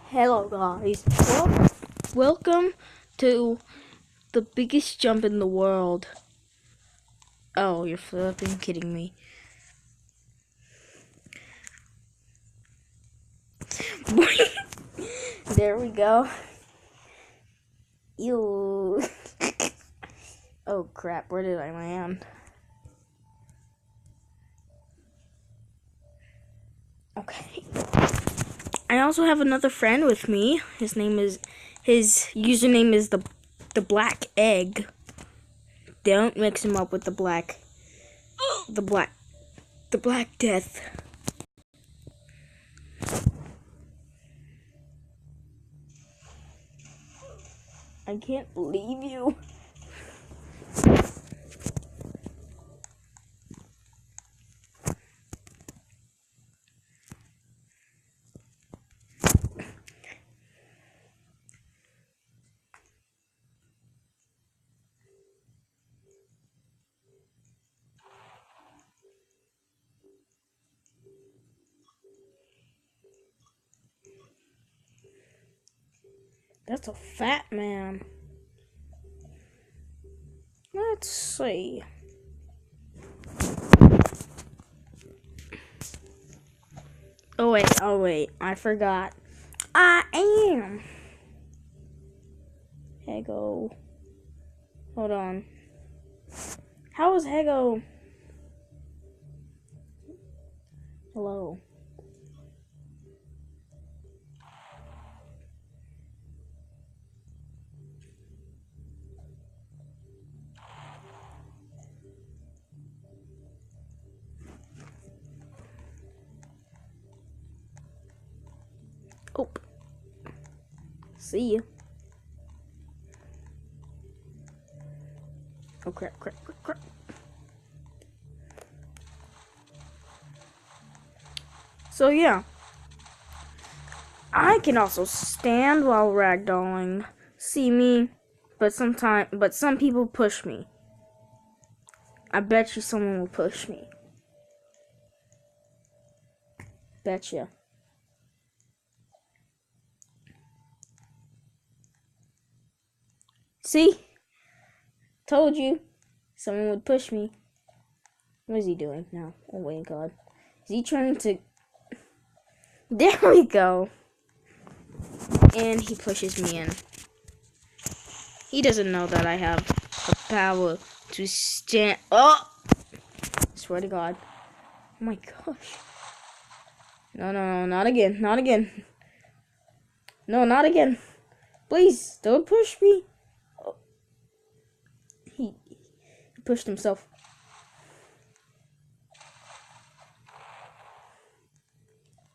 Hello guys, welcome to the biggest jump in the world. Oh, you're flipping kidding me. There we go. Ew. Oh crap, where did I land? Okay. I also have another friend with me. His username is the black egg. Don't mix him up with the black death. I can't believe you. That's a fat man. Let's see. Oh wait, I forgot. I am Hego. Hold on. How is Hego? Hello. Oh. See you. Oh crap. So yeah. I can also stand while ragdolling. See me, but some people push me. I bet you someone will push me. Betcha. See? Told you. Someone would push me. What is he doing now? Oh my god. Is he trying to... There we go. And he pushes me in. He doesn't know that I have the power to stand... Oh! I swear to God. Oh my gosh. No, not again. Not again. No, not again. Please, don't push me. Oh. He pushed himself.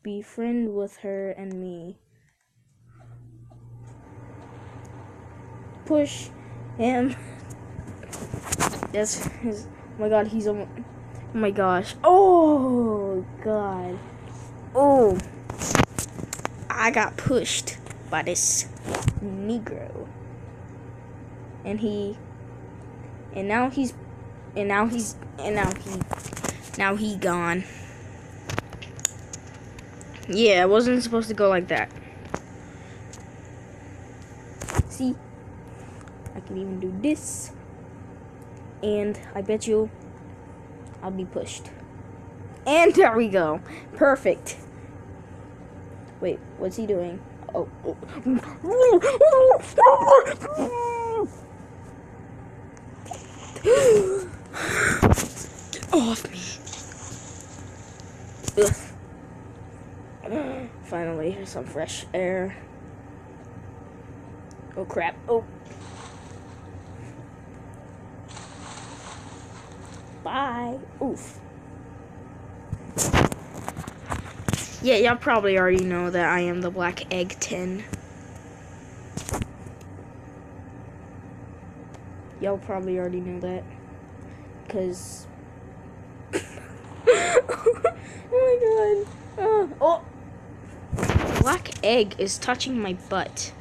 Be friend with her and me. Push him. Yes. Oh my God, he's almost... Oh my gosh. Oh God. Oh. I got pushed by this Negro. Now he gone. Yeah, it wasn't supposed to go like that. See? I can even do this. And I bet you I'll be pushed. And there we go. Perfect. Wait, what's he doing? Oh. Get off me. Ugh. Finally, some fresh air. Oh crap. Oh. Bye. Oof. Yeah, y'all probably already know that I am the black egg 10. Y'all probably already know that. Because... oh my god. Oh! Black egg is touching my butt.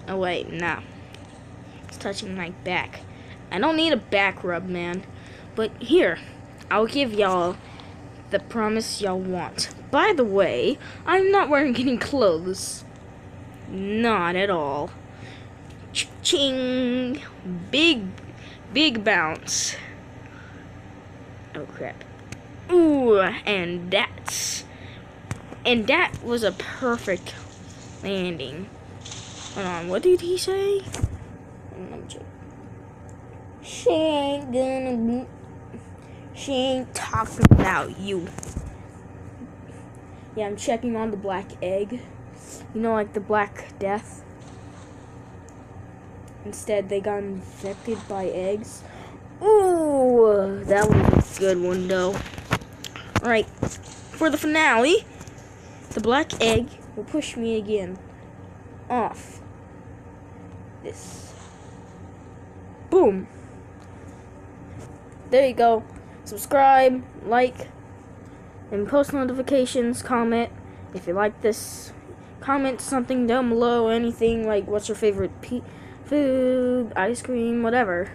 Oh wait, no. It's touching my back. I don't need a back rub, man. But here, I'll give y'all the promise y'all want. By the way, I'm not wearing any clothes. Not at all. Ching! Big bounce. Oh crap. Ooh, and that was a perfect landing. Hold on, what did he say? She ain't talking about you. Yeah, I'm checking on the black egg. You know, like the Black Death. Instead, they got infected by eggs. Ooh, that was a good one, though. Alright, for the finale, the black egg will push me again off this. Boom. There you go. Subscribe, like, and post notifications, comment. If you like this, comment something down below, anything like what's your favorite food, ice cream, whatever.